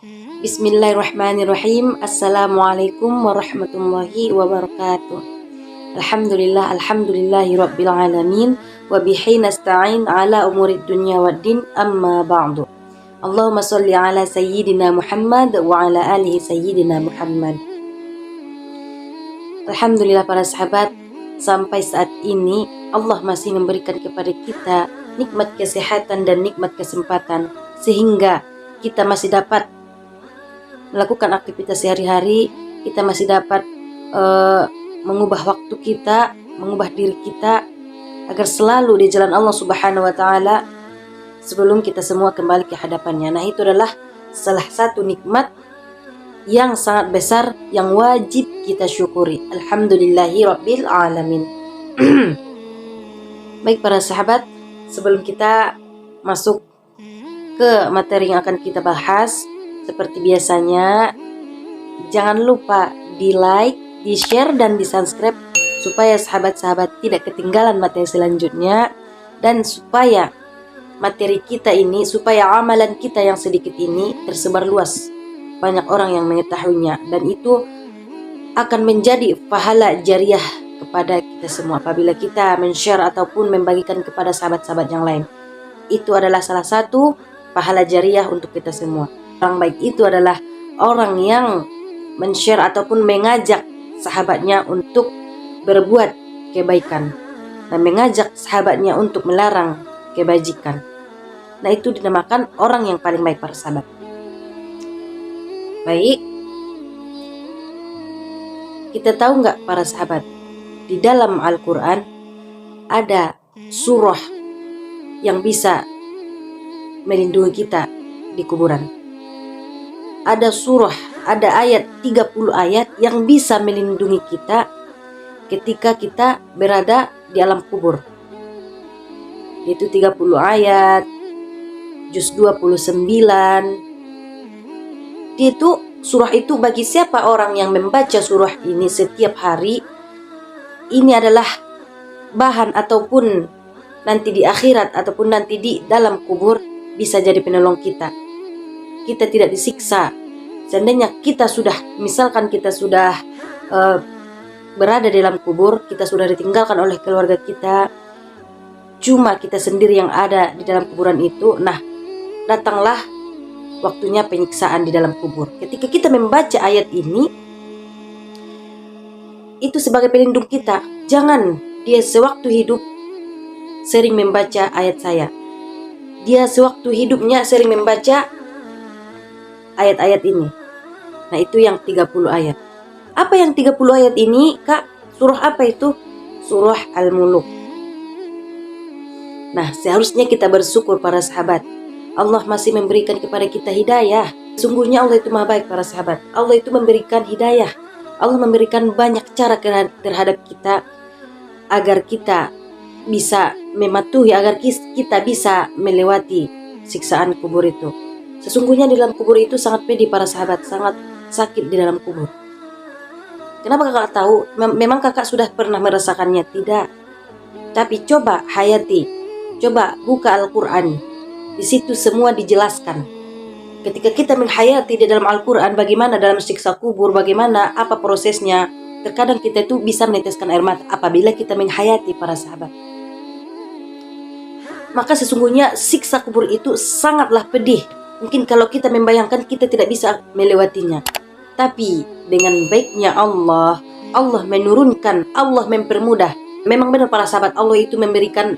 Bismillahirrahmanirrahim. Assalamualaikum warahmatullahi wabarakatuh. Alhamdulillahi rabbil alamin. Wa bihi nasta'in ala umurid dunya waddin, amma ba'du. Allahumma salli ala sayyidina Muhammad wa ala alihi sayyidina Muhammad. Alhamdulillah para sahabat, sampai saat ini Allah masih memberikan kepada kita nikmat kesehatan dan nikmat kesempatan, sehingga kita masih dapat melakukan aktivitas sehari-hari, kita masih dapat mengubah waktu kita, mengubah diri kita agar selalu di jalan Allah Subhanahu wa taala sebelum kita semua kembali ke hadapannya. Nah, itu adalah salah satu nikmat yang sangat besar yang wajib kita syukuri. Alhamdulillahi rabbil alamin. Baik para sahabat, sebelum kita masuk ke materi yang akan kita bahas, seperti biasanya, jangan lupa di like, di share, dan di subscribe supaya sahabat-sahabat tidak ketinggalan materi selanjutnya, dan supaya materi kita ini, supaya amalan kita yang sedikit ini tersebar luas, banyak orang yang mengetahuinya, dan itu akan menjadi pahala jariah kepada kita semua apabila kita men-share ataupun membagikan kepada sahabat-sahabat yang lain. Itu adalah salah satu pahala jariah untuk kita semua. Orang baik itu adalah orang yang men-share ataupun mengajak sahabatnya untuk berbuat kebaikan dan mengajak sahabatnya untuk melarang kebajikan. Nah, itu dinamakan orang yang paling baik para sahabat. Baik, kita tahu nggak para sahabat, di dalam Al-Quran ada surah yang bisa melindungi kita di kuburan. Ada surah, ada ayat, 30 ayat yang bisa melindungi kita ketika kita berada di alam kubur. Itu 30 ayat, juz 29. Itu surah itu bagi siapa orang yang membaca surah ini setiap hari, ini adalah bahan ataupun nanti di akhirat ataupun nanti di dalam kubur bisa jadi penolong kita. Kita tidak disiksa. Seandainya kita sudah, misalkan kita sudah berada di dalam kubur, kita sudah ditinggalkan oleh keluarga kita, cuma kita sendiri yang ada di dalam kuburan itu. Nah, datanglah waktunya penyiksaan di dalam kubur. Ketika kita membaca ayat ini, itu sebagai pelindung kita. Jangan dia sewaktu hidup sering membaca ayat saya. Dia sewaktu hidupnya sering membaca ayat-ayat ini. Nah, itu yang 30 ayat. Apa yang 30 ayat ini, Kak? Surah apa itu? Surah Al-Muluk. Nah, seharusnya kita bersyukur para sahabat. Allah masih memberikan kepada kita hidayah. Sungguhnya Allah itu maha baik para sahabat. Allah itu memberikan hidayah. Allah memberikan banyak cara terhadap kita agar kita bisa mematuhi, agar kita bisa melewati siksaan kubur itu. Sesungguhnya di dalam kubur itu sangat pedih para sahabat, sangat sakit di dalam kubur. Kenapa kakak tahu? Memang kakak sudah pernah merasakannya? Tidak. Tapi coba hayati, coba buka Al-Quran. Di situ semua dijelaskan. Ketika kita menghayati di dalam Al-Quran bagaimana dalam siksa kubur, bagaimana apa prosesnya, terkadang kita itu bisa meneteskan air mata apabila kita menghayati para sahabat. Maka sesungguhnya siksa kubur itu sangatlah pedih. Mungkin kalau kita membayangkan kita tidak bisa melewatinya. Tapi dengan baiknya Allah, Allah menurunkan, Allah mempermudah. Memang benar para sahabat, Allah itu memberikan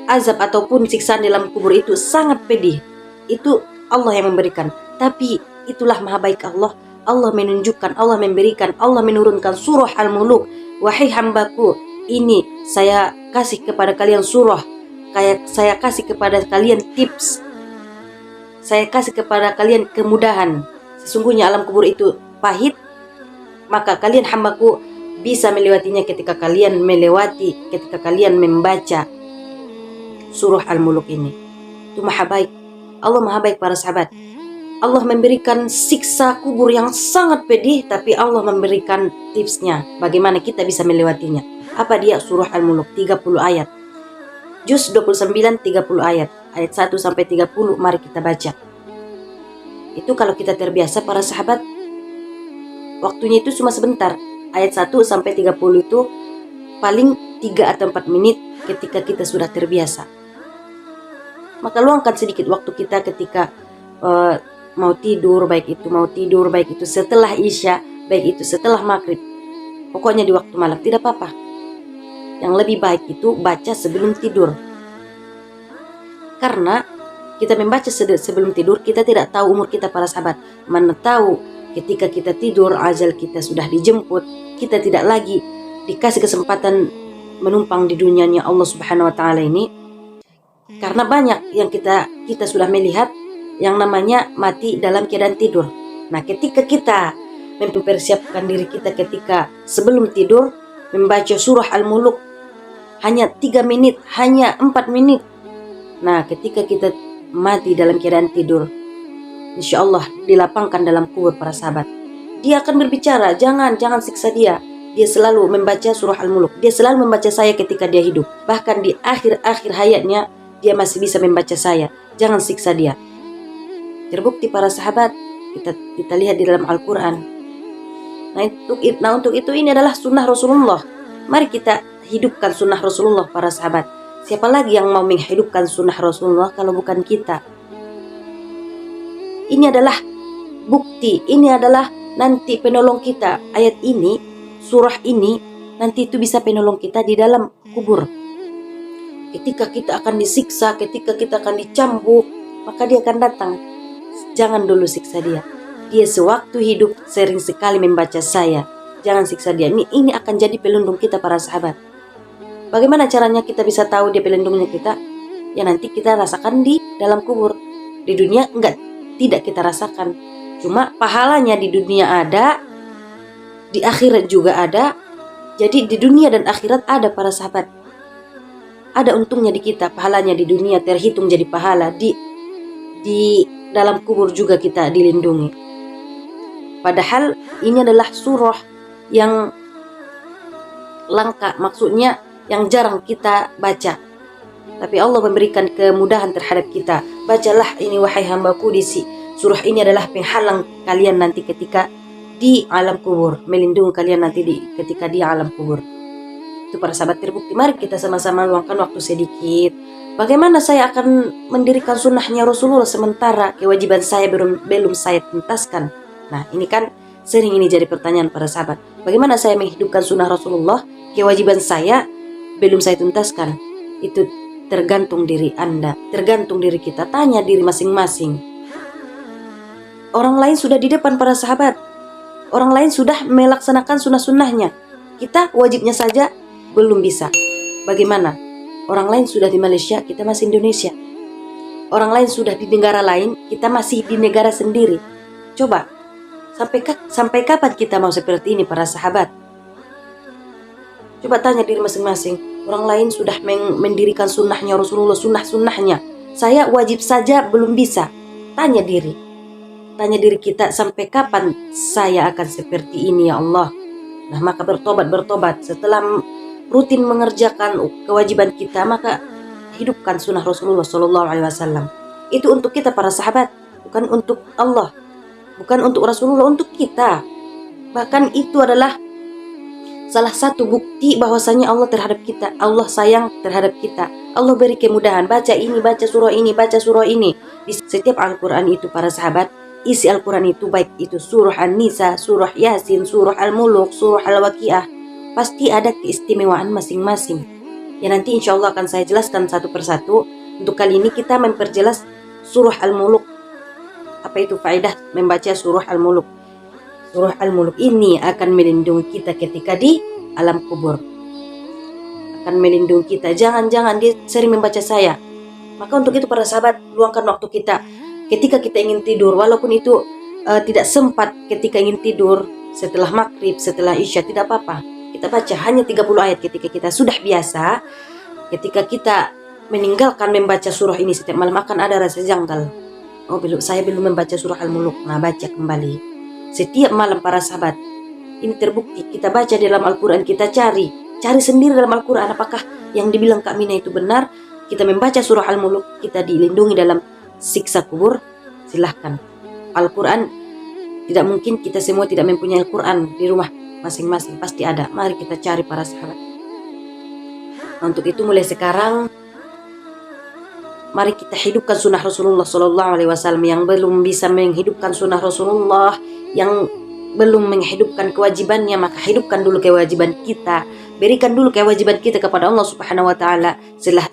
azab ataupun siksaan dalam kubur itu sangat pedih. Itu Allah yang memberikan. Tapi itulah maha baik Allah. Allah menunjukkan, Allah memberikan, Allah menurunkan surah Al-Muluk. Wahai hambaku, ini saya kasih kepada kalian surah. Kayak saya kasih kepada kalian tips. Saya kasih kepada kalian kemudahan. Sesungguhnya alam kubur itu pahit, maka kalian hambaku bisa melewatinya ketika kalian membaca surah Al-Muluk ini. Itu maha baik. Allah maha baik para sahabat. Allah memberikan siksa kubur yang sangat pedih, tapi Allah memberikan tipsnya bagaimana kita bisa melewatinya. Apa dia? Surah Al-Muluk 30 ayat. Juz 29 30 ayat. Ayat 1 sampai 30 mari kita baca. Itu kalau kita terbiasa para sahabat, waktunya itu cuma sebentar. Ayat 1 sampai 30 itu paling 3 atau 4 menit ketika kita sudah terbiasa. Maka luangkan sedikit waktu kita ketika mau tidur, baik itu setelah Isya, baik itu setelah maghrib. Pokoknya di waktu malam tidak apa-apa. Yang lebih baik itu baca sebelum tidur. Karena kita membaca sebelum tidur, kita tidak tahu umur kita para sahabat. Mana tahu ketika kita tidur, ajal kita sudah dijemput, kita tidak lagi dikasih kesempatan menumpang di dunianya Allah Subhanahu wa taala ini. Karena banyak yang kita sudah melihat yang namanya mati dalam keadaan tidur. Nah, ketika kita mempersiapkan diri kita ketika sebelum tidur membaca surah Al-Muluk hanya 3 menit, hanya 4 menit. Nah, ketika kita mati dalam keadaan tidur, insya Allah dilapangkan dalam kubur para sahabat. Dia akan berbicara, jangan siksa dia. Dia selalu membaca surah Al-Muluk. Dia selalu membaca saya ketika dia hidup. Bahkan di akhir hayatnya, dia masih bisa membaca saya. Jangan siksa dia. Terbukti para sahabat, kita lihat di dalam Al-Quran. Nah untuk itu ini adalah sunnah Rasulullah. Mari kita hidupkan sunnah Rasulullah para sahabat. Siapa lagi yang mau menghidupkan sunnah Rasulullah kalau bukan kita? Ini adalah bukti, ini adalah nanti penolong kita. Ayat ini, surah ini, nanti itu bisa penolong kita di dalam kubur. Ketika kita akan disiksa, ketika kita akan dicambuk, maka dia akan datang. Jangan dulu siksa dia. Dia sewaktu hidup sering sekali membaca saya. Jangan siksa dia. Ini akan jadi pelindung kita para sahabat. Bagaimana caranya kita bisa tahu dia pelindungnya kita? Ya nanti kita rasakan di dalam kubur. Di dunia tidak kita rasakan. Cuma pahalanya di dunia ada, di akhirat juga ada. Jadi di dunia dan akhirat ada para sahabat. Ada untungnya di kita, pahalanya di dunia terhitung jadi pahala, di dalam kubur juga kita dilindungi. Padahal ini adalah surah yang langka, maksudnya yang jarang kita baca. Tapi Allah memberikan kemudahan terhadap kita. Bacalah ini wahai hambaku, surah ini adalah penghalang kalian nanti ketika di alam kubur, melindungi kalian nanti ketika di alam kubur. Itu para sahabat terbukti. Mari kita sama-sama luangkan waktu sedikit. Bagaimana saya akan mendirikan sunnahnya Rasulullah sementara kewajiban saya belum saya tuntaskan? Nah, ini kan sering ini jadi pertanyaan para sahabat. Bagaimana saya menghidupkan sunnah Rasulullah, kewajiban saya belum saya tuntaskan? Itu tergantung diri Anda, tergantung diri kita. Tanya diri masing-masing. Orang lain sudah di depan para sahabat. Orang lain sudah melaksanakan sunnah-sunnahnya. Kita wajibnya saja belum bisa. Bagaimana? Orang lain sudah di Malaysia, kita masih Indonesia. Orang lain sudah di negara lain, kita masih di negara sendiri. Coba, sampai kapan kita mau seperti ini para sahabat? Coba tanya diri masing-masing. Orang lain sudah mendirikan sunnahnya Rasulullah, sunnah-sunnahnya. Saya wajib saja belum bisa. Tanya diri kita, sampai kapan saya akan seperti ini ya Allah? Nah, maka bertobat. Setelah rutin mengerjakan kewajiban kita, maka hidupkan sunnah Rasulullah SAW. Itu untuk kita para sahabat, bukan untuk Allah, bukan untuk Rasulullah, untuk kita. Bahkan itu adalah salah satu bukti bahwasanya Allah terhadap kita. Allah sayang terhadap kita. Allah beri kemudahan. Baca ini, baca surah ini, baca surah ini. Di setiap Al-Quran itu para sahabat, isi Al-Quran itu baik itu surah An-Nisa, surah Yasin, surah Al-Muluk, surah Al-Waqiah, pasti ada keistimewaan masing-masing. Ya nanti insya Allah akan saya jelaskan satu persatu. Untuk kali ini kita memperjelas surah Al-Muluk. Apa itu faedah membaca surah Al-Muluk? Surah Al-Muluk ini akan melindungi kita ketika di alam kubur. Akan melindungi kita. Jangan dia sering membaca saya. Maka untuk itu para sahabat, luangkan waktu kita. Ketika kita ingin tidur, walaupun itu tidak sempat ketika ingin tidur, setelah maghrib, setelah isya, tidak apa-apa. Kita baca hanya 30 ayat ketika kita sudah biasa. Ketika kita meninggalkan membaca surah ini setiap malam, akan ada rasa janggal. Oh, saya belum membaca surah Al-Muluk. Nah, baca kembali. Setiap malam para sahabat. Ini terbukti. Kita baca di dalam Al-Quran, kita cari sendiri dalam Al-Quran. Apakah yang dibilang Kak Mina itu benar? Kita membaca surah Al-Muluk, kita dilindungi dalam siksa kubur. Silahkan. Al-Quran, tidak mungkin kita semua tidak mempunyai Al-Quran di rumah masing-masing, pasti ada. Mari kita cari para sahabat. Nah, untuk itu mulai sekarang mari kita hidupkan sunnah Rasulullah SAW. Yang belum bisa menghidupkan sunnah Rasulullah, yang belum menghidupkan kewajibannya, maka hidupkan dulu kewajiban kita. Berikan dulu kewajiban kita kepada Allah Subhanahu wa Ta'ala.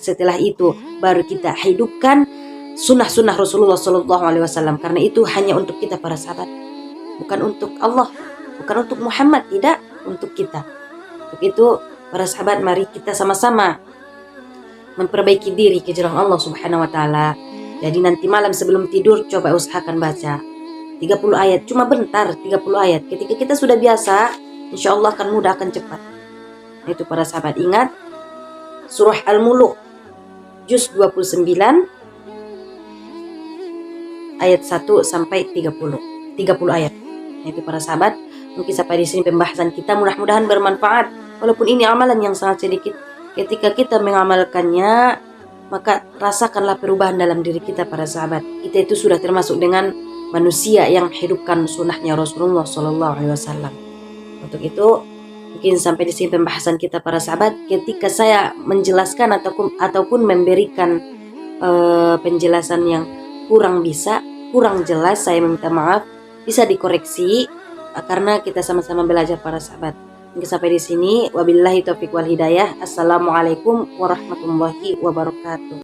Setelah itu baru kita hidupkan sunnah-sunnah Rasulullah SAW. Karena itu hanya untuk kita para sahabat, bukan untuk Allah, bukan untuk Muhammad, tidak, untuk kita. Untuk itu para sahabat, mari kita sama-sama memperbaiki diri ke jalan Allah Subhanahu wa Ta'ala. Jadi nanti malam sebelum tidur coba usahakan baca 30 ayat, cuma bentar, 30 ayat. Ketika kita sudah biasa, insya Allah akan mudah, akan cepat. Nah, itu para sahabat, ingat surah Al-Muluk juz 29 ayat 1 sampai 30 ayat. Nah, itu para sahabat, mungkin sampai di sini pembahasan kita, mudah-mudahan bermanfaat. Walaupun ini amalan yang sangat sedikit, ketika kita mengamalkannya, maka rasakanlah perubahan dalam diri kita para sahabat. Kita itu sudah termasuk dengan manusia yang hidupkan sunnahnya Rasulullah SAW. Untuk itu mungkin sampai di sini pembahasan kita para sahabat. Ketika saya menjelaskan ataupun memberikan penjelasan yang kurang jelas, saya meminta maaf, bisa dikoreksi karena kita sama-sama belajar para sahabat. Mungkin sampai di sini, wabillahi taufiq wal hidayah. Assalamualaikum warahmatullahi wabarakatuh.